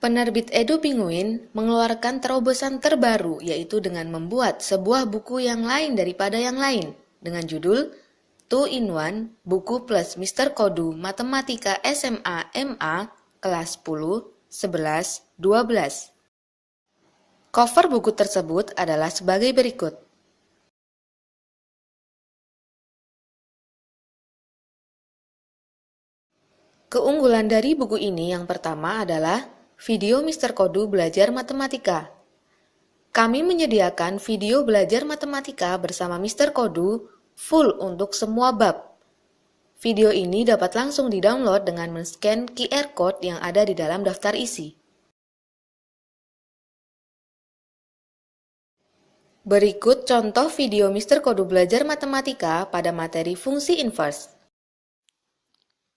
Penerbit Edu Pinguin mengeluarkan terobosan terbaru yaitu dengan membuat sebuah buku yang lain daripada yang lain dengan judul 2-in-1 Buku Plus Mister Kodu Matematika SMA MA kelas 10, 11, 12. Cover buku tersebut adalah sebagai berikut. Keunggulan dari buku ini yang pertama adalah video Mister Kodu belajar matematika. Kami menyediakan video belajar matematika bersama Mister Kodu full untuk semua bab. Video ini dapat langsung di-download dengan men-scan QR Code yang ada di dalam daftar isi. Berikut contoh video Mister Kodu belajar matematika pada materi fungsi inverse.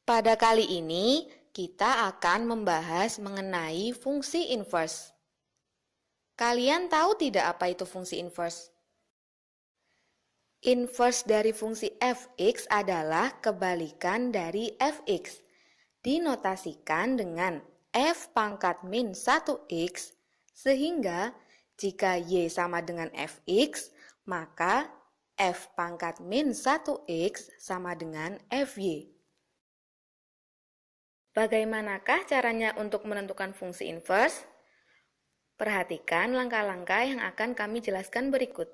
Pada kali ini, kita akan membahas mengenai fungsi inverse. Kalian tahu tidak apa itu fungsi inverse? Inverse dari fungsi fx adalah kebalikan dari fx. Dinotasikan dengan f pangkat min 1x, sehingga jika y sama dengan fx, maka f pangkat min 1x sama dengan fy. Bagaimanakah caranya untuk menentukan fungsi inverse? Perhatikan langkah-langkah yang akan kami jelaskan berikut.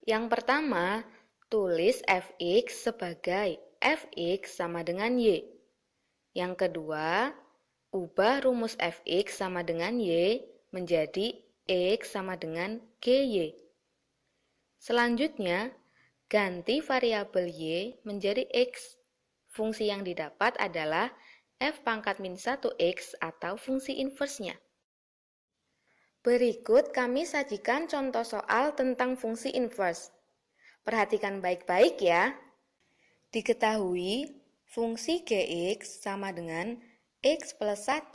Yang pertama, tulis fx sebagai fx sama dengan y. Yang kedua, ubah rumus fx sama dengan y menjadi x sama dengan gy. Selanjutnya, ganti variabel y menjadi x. Fungsi yang didapat adalah f pangkat min 1x atau fungsi inversenya. Berikut kami sajikan contoh soal tentang fungsi inverse. Perhatikan baik-baik ya. Diketahui fungsi gx sama dengan x plus 1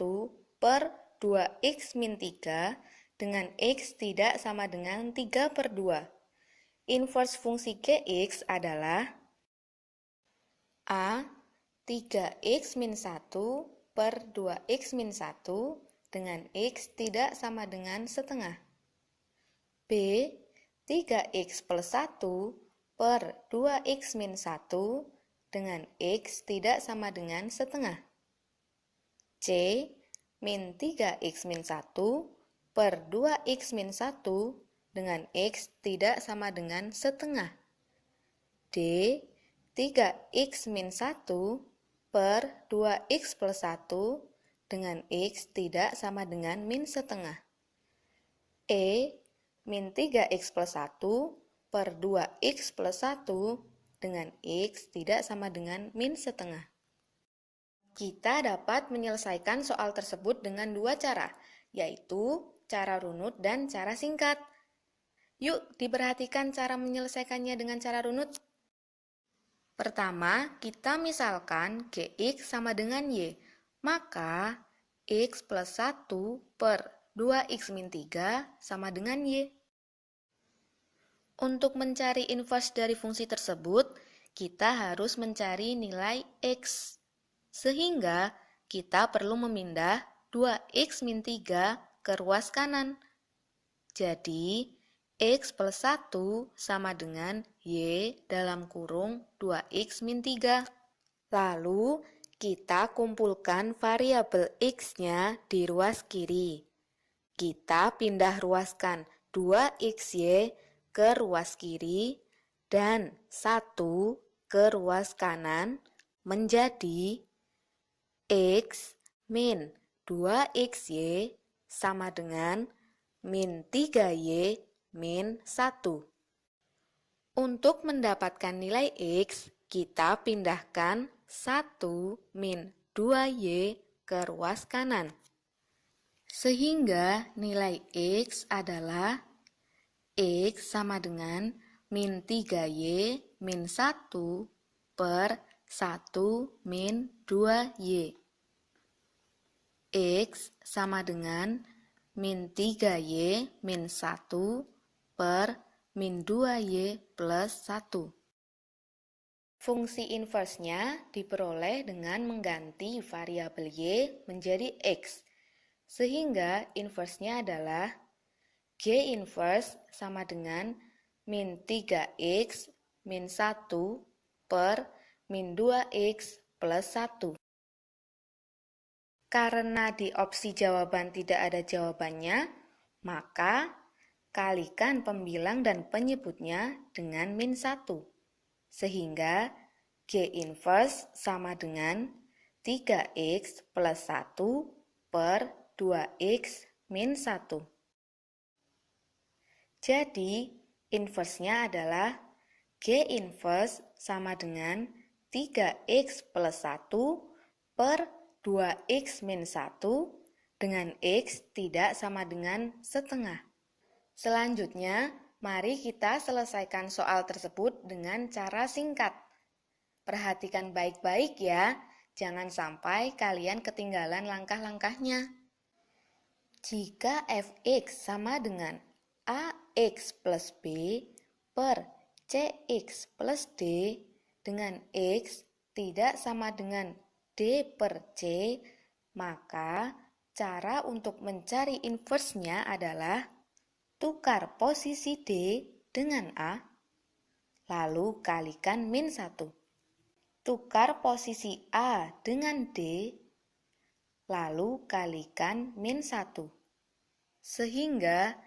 per 2x min 3 dengan x tidak sama dengan 3 per 2. Inverse fungsi gx adalah A 3x min 1 per 2x min 1 dengan x tidak sama dengan setengah. B 3x plus 1 per 2x min 1 dengan x tidak sama dengan setengah. C min 3x min 1 per 2x min 1 dengan x tidak sama dengan setengah. D 3x min 1 per 2x plus 1 dengan x tidak sama dengan min setengah. E min 3x plus 1 per 2x plus 1 dengan x tidak sama dengan min setengah. Kita dapat menyelesaikan soal tersebut dengan dua cara, yaitu cara runut dan cara singkat. Yuk, diperhatikan cara menyelesaikannya dengan cara runut. Pertama, kita misalkan gx sama dengan y, maka x plus 1 per 2x min 3 sama dengan y. Untuk mencari inverse dari fungsi tersebut, kita harus mencari nilai x. Sehingga kita perlu memindah 2x min 3 ke ruas kanan. Jadi, x plus 1 sama dengan y dalam kurung 2x min 3. Lalu, kita kumpulkan variabel x-nya di ruas kiri. Kita pindah ruaskan 2xy ke ruas kiri dan 1 ke ruas kanan menjadi x min 2xy sama dengan min 3y min 1. Untuk mendapatkan nilai x, kita pindahkan 1 min 2y ke ruas kanan. Sehingga nilai x adalah x sama dengan min 3y min 1 per 1 min 2y. X sama dengan min 3y min 1 per min 2y plus 1. Fungsi inverse-nya diperoleh dengan mengganti variabel Y menjadi X, sehingga inverse-nya adalah G inverse sama dengan min 3X min 1 per min 2X plus 1. Karena di opsi jawaban tidak ada jawabannya, maka kalikan pembilang dan penyebutnya dengan min 1. Sehingga G inverse sama dengan 3X plus 1 per 2X min 1. Jadi, inverse-nya adalah G inverse sama dengan 3X plus 1 per 2X min 1 dengan X tidak sama dengan setengah. Selanjutnya, mari kita selesaikan soal tersebut dengan cara singkat. Perhatikan baik-baik ya, jangan sampai kalian ketinggalan langkah-langkahnya. Jika fx sama dengan ax plus b per cx plus d dengan x tidak sama dengan d per c, maka cara untuk mencari inverse-nya adalah tukar posisi D dengan A, lalu kalikan min 1. Tukar posisi A dengan D, lalu kalikan min 1. Sehingga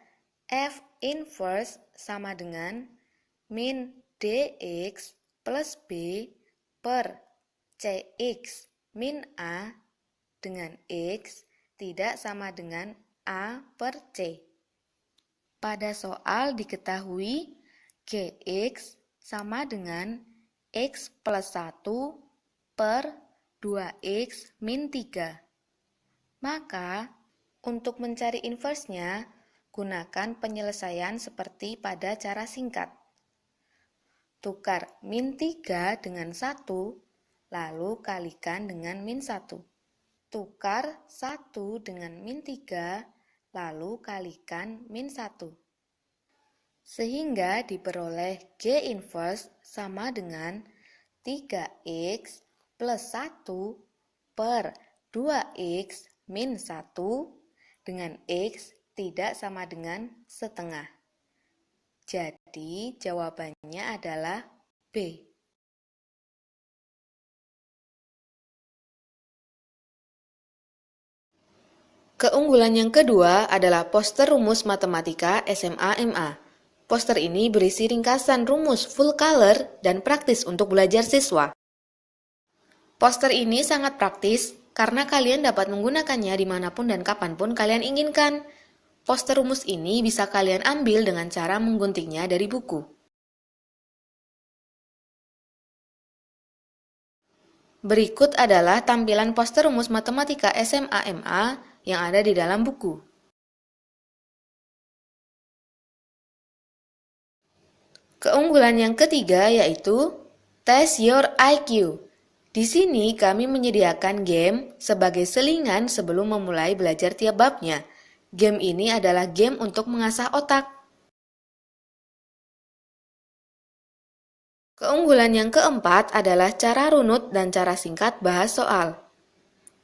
F inverse sama dengan min DX plus B per CX min A dengan X tidak sama dengan A per C. Pada soal diketahui Gx sama dengan X plus 1 per 2X min 3. Maka, untuk mencari inverse-nya, gunakan penyelesaian seperti pada cara singkat. Tukar min 3 dengan 1, lalu kalikan dengan min 1. Tukar 1 dengan min 3, lalu kalikan min 1. Sehingga diperoleh G inverse sama dengan 3X plus 1 per 2X min 1 dengan X tidak sama dengan setengah. Jadi jawabannya adalah B. Keunggulan yang kedua adalah poster rumus matematika SMA-MA. Poster ini berisi ringkasan rumus full color dan praktis untuk belajar siswa. Poster ini sangat praktis karena kalian dapat menggunakannya dimanapun dan kapanpun kalian inginkan. Poster rumus ini bisa kalian ambil dengan cara mengguntingnya dari buku. Berikut adalah tampilan poster rumus matematika SMA-MA yang ada di dalam buku. Keunggulan yang ketiga yaitu Test Your IQ. Di sini kami menyediakan game sebagai selingan sebelum memulai belajar tiap babnya. Game ini adalah game untuk mengasah otak. Keunggulan yang keempat adalah cara runut dan cara singkat bahas soal.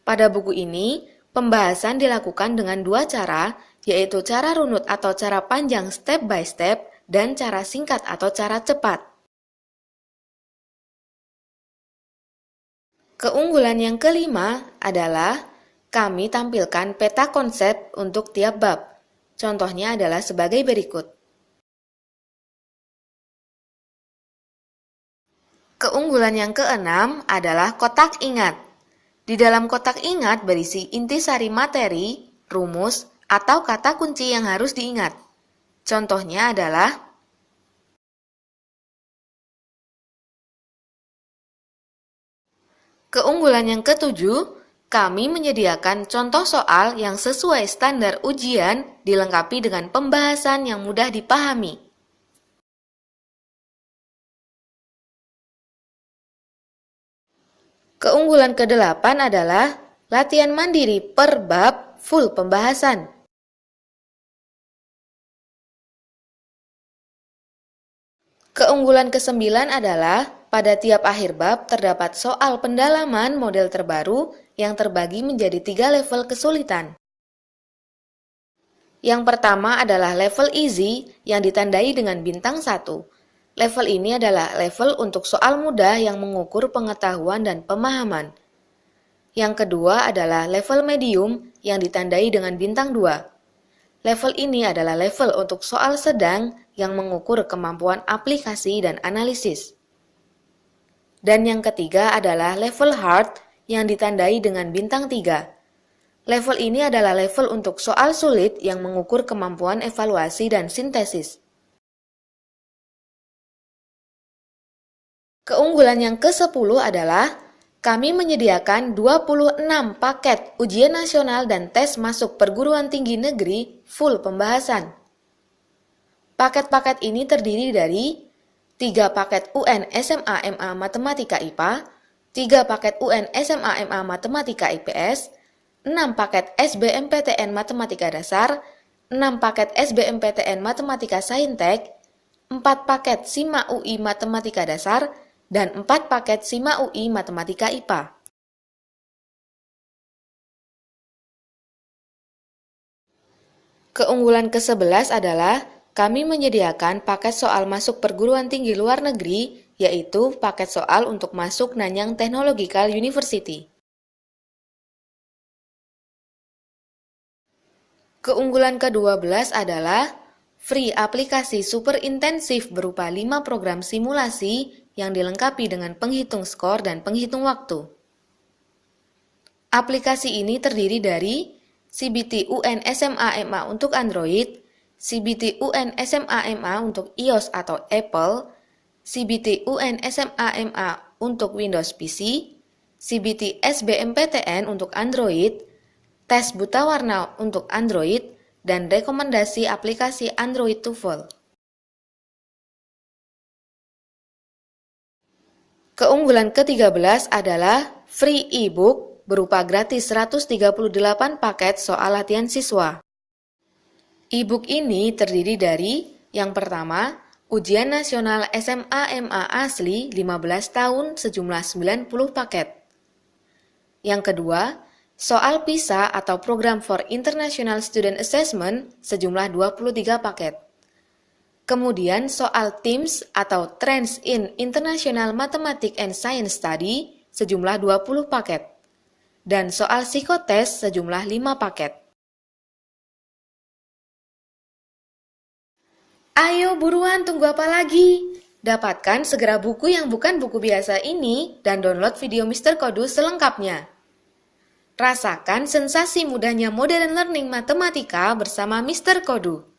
Pada buku ini, pembahasan dilakukan dengan dua cara, yaitu cara runut atau cara panjang step by step, dan cara singkat atau cara cepat. Keunggulan yang kelima adalah kami tampilkan peta konsep untuk tiap bab. Contohnya adalah sebagai berikut. Keunggulan yang keenam adalah kotak ingat. Di dalam kotak ingat berisi intisari materi, rumus, atau kata kunci yang harus diingat. Contohnya adalah keunggulan yang ketujuh, kami menyediakan contoh soal yang sesuai standar ujian dilengkapi dengan pembahasan yang mudah dipahami. Keunggulan ke-8 adalah latihan mandiri per bab full pembahasan. Keunggulan ke-9 adalah pada tiap akhir bab terdapat soal pendalaman model terbaru yang terbagi menjadi 3 level kesulitan. Yang pertama adalah level easy yang ditandai dengan bintang 1. Level ini adalah level untuk soal mudah yang mengukur pengetahuan dan pemahaman. Yang kedua adalah level medium yang ditandai dengan bintang 2. Level ini adalah level untuk soal sedang yang mengukur kemampuan aplikasi dan analisis. Dan yang ketiga adalah level hard yang ditandai dengan bintang 3. Level ini adalah level untuk soal sulit yang mengukur kemampuan evaluasi dan sintesis. Keunggulan yang ke-10 adalah kami menyediakan 26 paket ujian nasional dan tes masuk perguruan tinggi negeri full pembahasan. Paket-paket ini terdiri dari 3 paket UN SMA MA Matematika IPA, 3 paket UN SMA MA Matematika IPS, 6 paket SBMPTN Matematika Dasar, 6 paket SBMPTN Matematika Saintek, 4 paket SIMA UI Matematika Dasar, dan 4 paket SIMA UI Matematika IPA. Keunggulan ke-11 adalah kami menyediakan paket soal masuk perguruan tinggi luar negeri, yaitu paket soal untuk masuk Nanyang Technological University. Keunggulan ke-12 adalah free aplikasi super intensif berupa 5 program simulasi yang dilengkapi dengan penghitung skor dan penghitung waktu. Aplikasi ini terdiri dari CBT UN SMA MA untuk Android, CBT UN SMA MA untuk iOS atau Apple, CBT UN SMA MA untuk Windows PC, CBT SBMPTN untuk Android, tes buta warna untuk Android, dan rekomendasi aplikasi Android TOEFL. Keunggulan ke-13 adalah free e-book berupa gratis 138 paket soal latihan siswa. E-book ini terdiri dari yang pertama, ujian nasional SMA MA asli 15 tahun sejumlah 90 paket. Yang kedua, soal PISA atau Program for International Student Assessment sejumlah 23 paket. Kemudian soal TIMSS atau Trends in International Mathematics and Science Study sejumlah 20 paket. Dan soal psikotes sejumlah 5 paket. Ayo buruan, tunggu apa lagi? Dapatkan segera buku yang bukan buku biasa ini dan download video Mr. Kodu selengkapnya. Rasakan sensasi mudahnya modern learning matematika bersama Mr. Kodu.